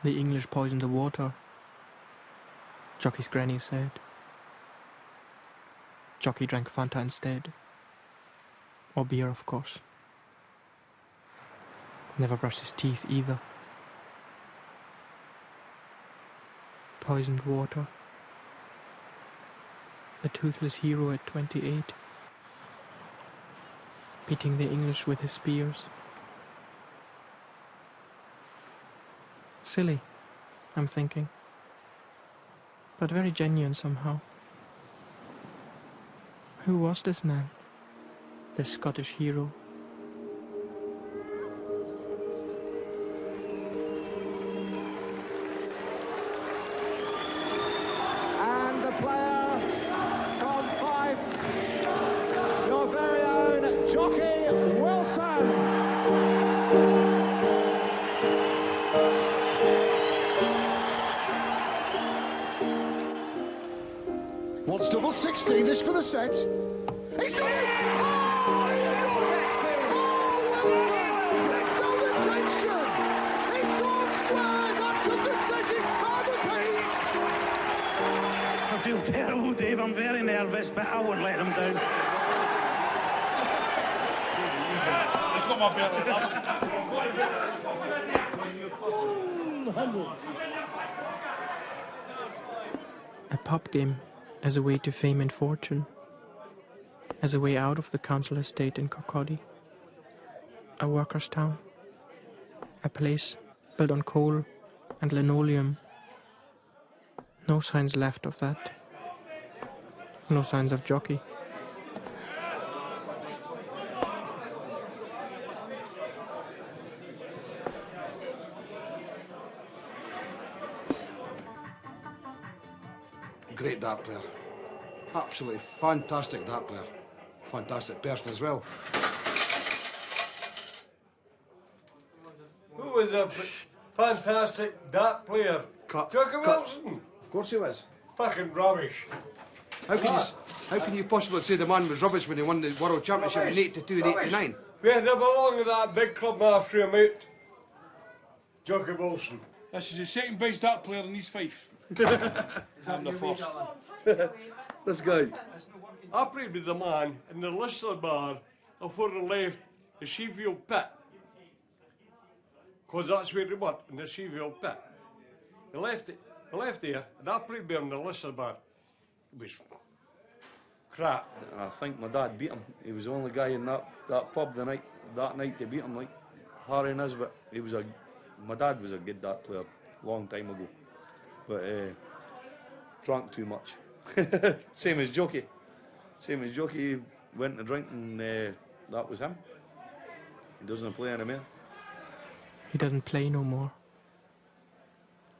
The English poisoned the water, Jocky's granny said. Jocky drank Fanta instead. Or beer, of course. Never brushed his teeth either. Poisoned water. A toothless hero at 28. Beating the English with his spears. Silly, I'm thinking. But very genuine somehow. Who was this man? This Scottish hero? And the player from Fife, your very own Jocky Wilson. Wants double 16, this for the set. He's done it! Oh, it's on attention! It's on square, that's at the set, it's by the pace! I feel terrible, Dave, I'm very nervous, but I won't let him down. A pub game as a way to fame and fortune, as a way out of the council estate in Kirkcaldy, a workers' town, a place built on coal and linoleum. No signs left of that. No signs of Jocky. Great dart player. Absolutely fantastic dart player. Fantastic person as well. Who was a fantastic dart player? Jocky Wilson. Of course he was. Fucking rubbish. How can you possibly say the man was rubbish when he won the World Championship in 82 and 89? We had to belong to that big club after him, mate. Jocky Wilson. This is the second best dart player in East Fife. I'm the first. This guy. I played with the man in the Lister bar before he left the Sheffield pit. Because that's where he went, in the Sheffield pit. He left there, and I played with him in the Lister bar. It was crap. I think my dad beat him. He was the only guy in that pub that night to beat him, like Harry Nisbet. My dad was a good dart player, long time ago. But drank too much. Same as Jocky. He went to drink and that was him. He doesn't play anymore. He doesn't play no more.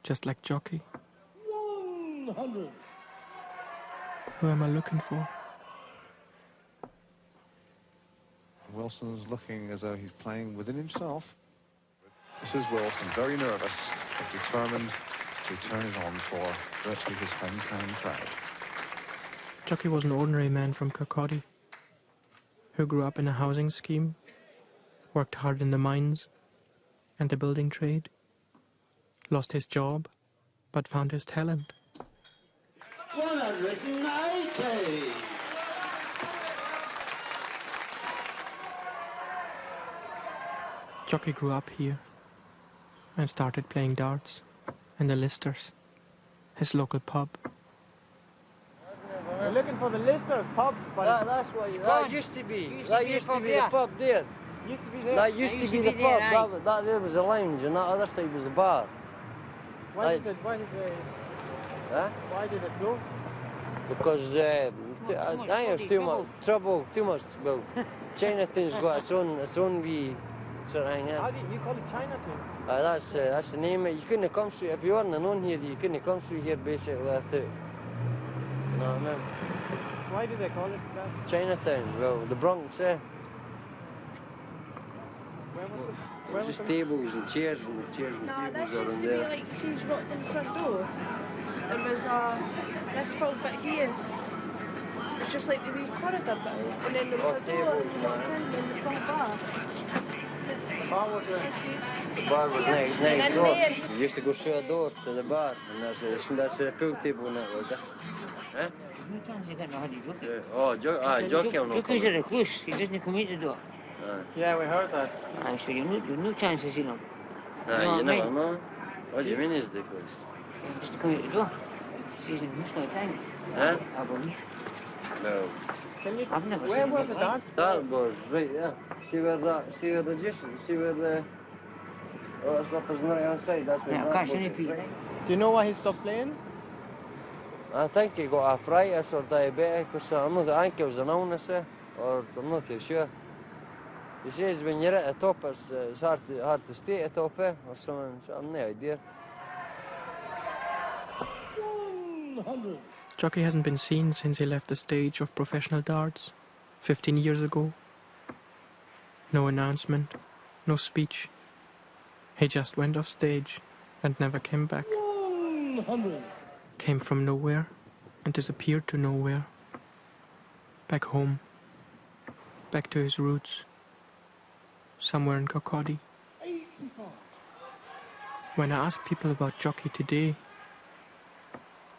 Just like Jocky. 100. Who am I looking for? Wilson's looking as though he's playing within himself. This is Wilson, very nervous, but determined to turn it on for virtually his hometown crowd. Jocky was an ordinary man from Kirkcaldy, who grew up in a housing scheme, worked hard in the mines and the building trade, lost his job, but found his talent. 190. Jocky grew up here and started playing darts in the Listers, his local pub. We're looking for the Listers pub, but that's what that used to be. That used to be the pub there. Used to be there. That used to be the pub. That there was a lounge, and that other side was a bar. Why did it close? Because I think there's too much trouble. Well, Chinatown's got its own wee sort of thing. How do you call it Chinatown? That's the name. You couldn't come through if you weren't known here. You couldn't come through here basically without. You know what I mean? Why do they call it that? Chinatown. Well, the Bronx, eh? Where was just tables and chairs and tables around there. Like, see, you got in the front door. There was this full bit here. It's just like the wee corridor bit, and then there was a door, and you walked in, and the front bar. The bar was The bar was next door. You used to go through a door to the bar, and that's a pool table now, was it? Huh? No chance you get no honey, Jocky. Jocky will not Jocky's come a recluse, he doesn't come out the door. Yeah, we heard that. So you've no chance of seeing him. You never know. What do you mean he's the close? He used to come out the door. Sees him most of the time. Huh? I believe. No. I've never Where seen were him. the darts? Dartboard, right there. See where the juice, see where the... Oh, it's up right outside, that's where Yeah, the gosh, dartboard any is, people. right? Do you know why he stopped playing? I think he got arthritis or diabetic or something. I think it was an illness, or I'm not too sure. He says when you're at the top, it's hard to stay at the top, or something. So I've no idea. 100. Jocky hasn't been seen since he left the stage of professional darts 15 years ago. No announcement, no speech. He just went off stage and never came back. 100. Came from nowhere and disappeared to nowhere. Back home. Back to his roots. Somewhere in Kirkcaldy. 85. When I ask people about Jocky today,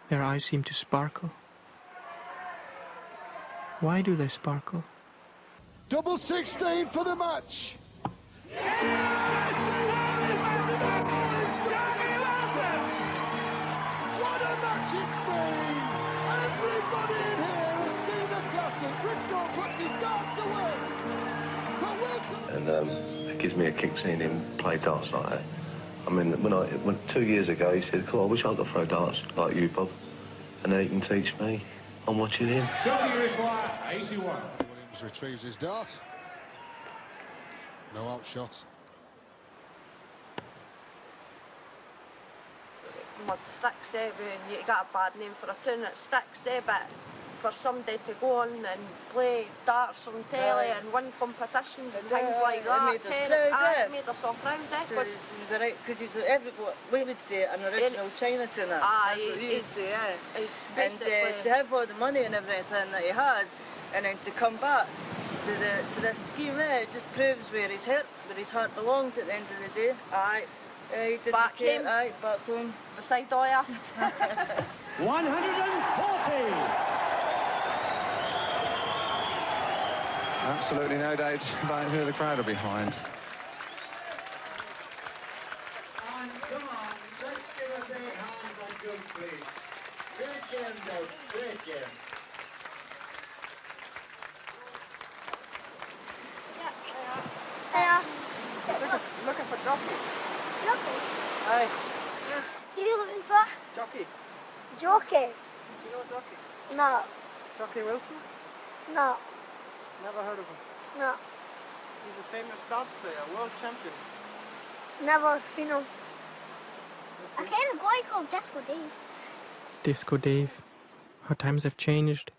their eyes seem to sparkle. Why do they sparkle? Double 16 for the match. What a match it's been! Everybody in here has seen the classic. Briscoe puts his darts away. But Wilson... And it gives me a kick seeing him play darts like that. I mean, when 2 years ago he said, "Cool, I wish I could throw darts like you, Bob." And then he can teach me. I'm watching him. Jockey require 81. Williams retrieves his dart. No out shot. Mud sticks, you got a bad name for a tune, it sticks, but for somebody to go on and play darts on telly and win competitions and things like that, it made us proud, it made us all proud, because he's we would say an original Chinatown. That's what we would say, And to have all the money and everything that he had, and then to come back to this scheme, it just proves where his heart belonged at the end of the day. He did back home. Beside all us. 140. Absolutely no doubt about who the crowd are behind. And come on, let's give a big hand on good, please. Great game, though. Great game. Yeah. Looking for Jocky. Jocky? Aye. Who are you looking for? Jocky. Jocky? Do you know Jocky? No. Jocky Wilson? No. Never heard of him. No. He's a famous darts player, world champion. Never seen him. I kind of guy called Disco Dave. Disco Dave. How times have changed.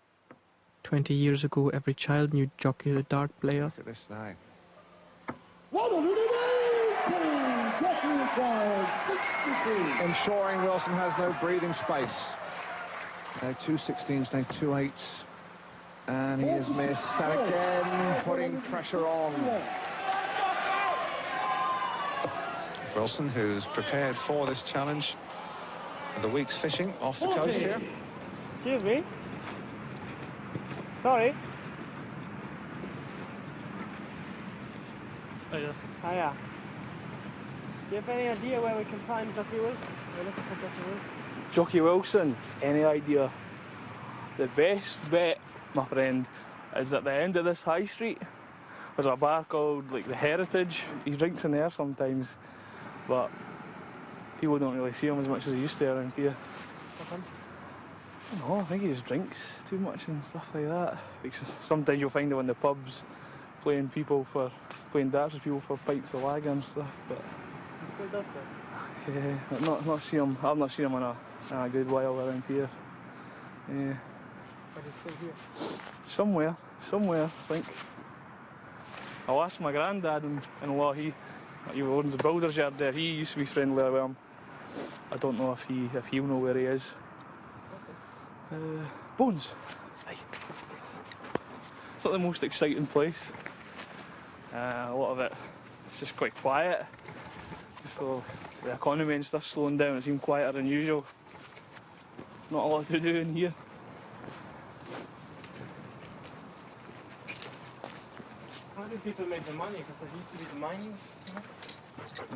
20 years ago, every child knew Jocky the dart player. Look at this now. 180. Jockey required 63. Ensuring Wilson has no breathing space. Now 2 16s, now 2 8s. And he has missed that again, putting pressure on. Wilson, who's prepared for this challenge for the week's fishing off the coast here. Excuse me. Sorry. Hiya. Hiya. Do you have any idea where we can find Jocky Wilson? We're looking for Jocky Wilson. Jocky Wilson, any idea? The best bet, my friend, is at the end of this high street. There's a bar called like the Heritage. He drinks in there sometimes, but people don't really see him as much as they used to around here. What's him? I don't know, I think he just drinks too much and stuff like that. Like, sometimes you'll find him in the pubs playing darts with people for pints of lager and stuff. But He still does that? yeah, I've not seen him in a good while around here. Yeah. But he's still here. Somewhere, I think. I'll ask my granddad-in-law, he owns the builder's yard there. He used to be friendly with him. I don't know if he'll know where he is. Bones. Aye. It's not the most exciting place. A lot of it it's just quite quiet. So the economy and stuff's slowing down, it seemed quieter than usual. Not a lot to do in here. How do people make the money? Because there used to be the mines, you know?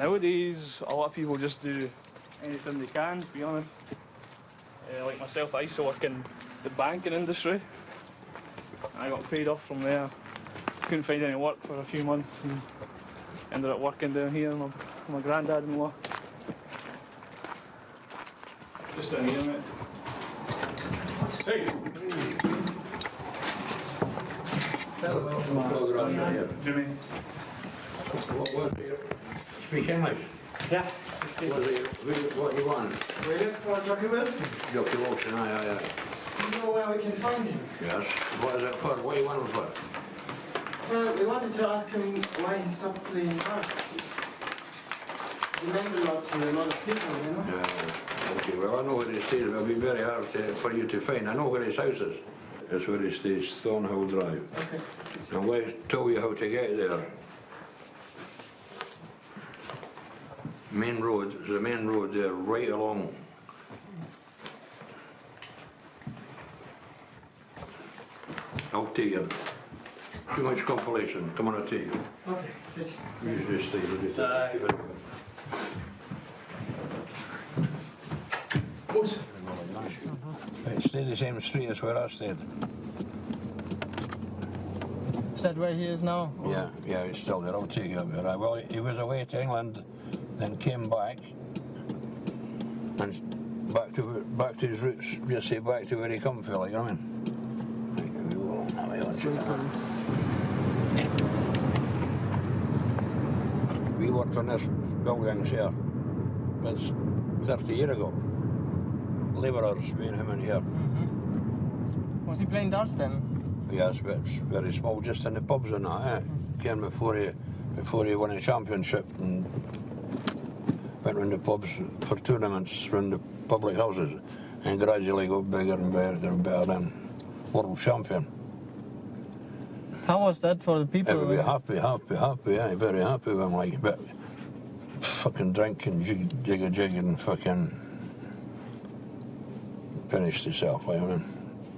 Nowadays, a lot of people just do anything they can, to be honest. Like myself, I used to work in the banking industry. I got paid off from there. Couldn't find any work for a few months and ended up working down here with my granddad-in-law. Just down here, mate. Hey! Jimmy. Speak English? Yeah. What do you want? We look for Jocky Wilson. Jocky Wilson, aye. Do you know where we can find him? Yes. What is it for? What do you want him for? Well, we wanted to ask him why he stopped playing darts. He meant a lot to a lot of people, you know? Yeah. Okay, well, I know where he stays. It'll be very hard for you to find. I know where his house is. That's where he stays, Thornhill Drive. Okay. Now, let's tell you how to get there. Main road, there's a main road there, right along. I'll take you. Too much compilation. Come on, I'll take you. Okay. Just You just stay. Right, stay the same street as where I stayed. Is that where he is now? Yeah, he's still there. I'll take you up there. Well, he was away to England, then came back, and back to his roots. Just say back to where he come from, like, you know what I mean? We worked on this buildings here. That's 30 years ago. Labourers, me and him in here. Was he playing darts then? Yes, but it's very small, just in the pubs and that, eh? Came before he won a championship and went round the pubs for tournaments round the public houses and gradually got bigger and better and better and world champion. How was that for the people? Everybody happy, yeah, very happy with him, like, but fucking drinking, jig and fucking finished himself, like, I mean,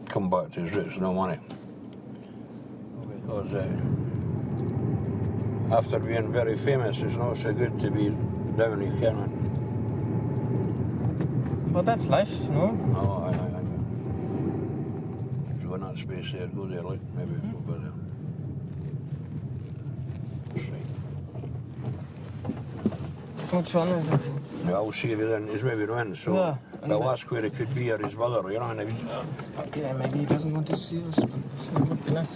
come back to his roots, no money. Because after being very famous, it's not so good to be down in Cairn. Well, that's life, no? Oh, aye. If you want that space there, go there, like, maybe over there. Which one is it? Yeah, I'll see if he's maybe went, so yeah, I'll ask where it could be or his mother, you know, and if he's... Okay, maybe he doesn't want to see us, but it would be nice.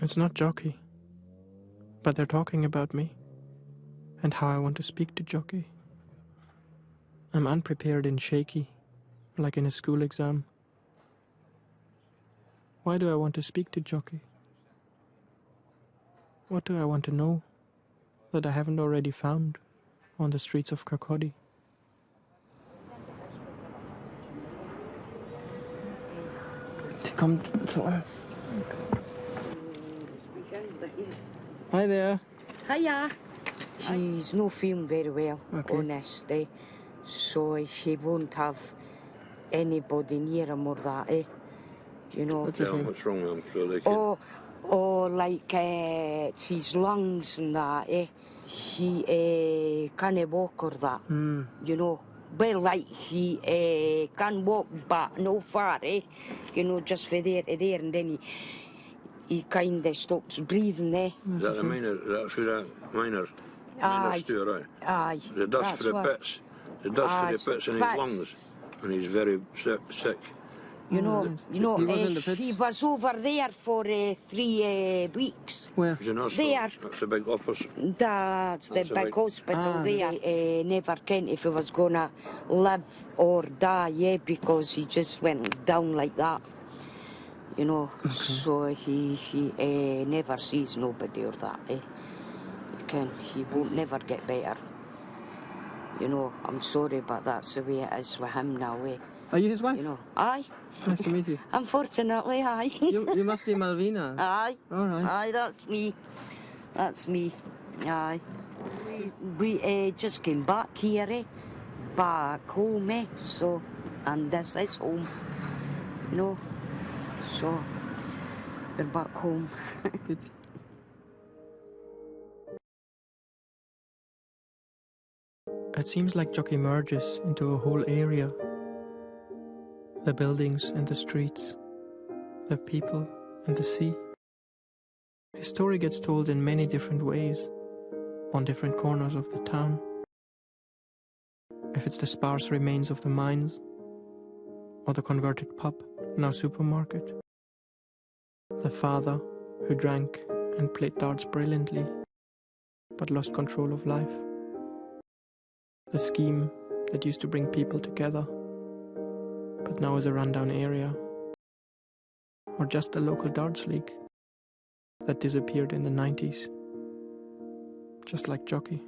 It's not Jocky, but they're talking about me and how I want to speak to Jocky. I'm unprepared and shaky, like in a school exam. Why do I want to speak to Jocky? What do I want to know that I haven't already found on the streets of Kirkcaldy? To come to us. Hi there. Hiya. She's not feeling very well, honestly, so she won't have anybody near him or that, you know. What's wrong with him? So they can... or like his lungs and that, he can't walk or that, you know. Well, like he can walk but no far, you know, just from there to there, and then he kind of stops breathing, Is that the minor? That's who that minor stew, right? Aye. The dust for the pits. The dust for the pits in his lungs. And he's very sick. You know, he was over there for 3 weeks. Where? He's in hospital. There. That's the big office. That's the big hospital there. Never knew if he was gonna live or die, because he just went down like that. You know, so he never sees nobody or that, eh? He won't never get better. You know, I'm sorry, but that's the way it is with him now, eh? Are you his wife? You know, aye. Nice to meet you. Unfortunately, aye. You must be Malvina. Aye. All right. Aye, that's me. That's me. Aye. We just came back here, eh? Back home, eh? So, and this is home. You know, so we're back home. Good. It seems like Jocky merges into a whole area. The buildings and the streets, the people and the sea. His story gets told in many different ways, on different corners of the town. If it's the sparse remains of the mines, or the converted pub, now supermarket. The father who drank and played darts brilliantly, but lost control of life. The scheme that used to bring people together, but now is a rundown area. Or just the local darts league that disappeared in the 90s, just like Jocky.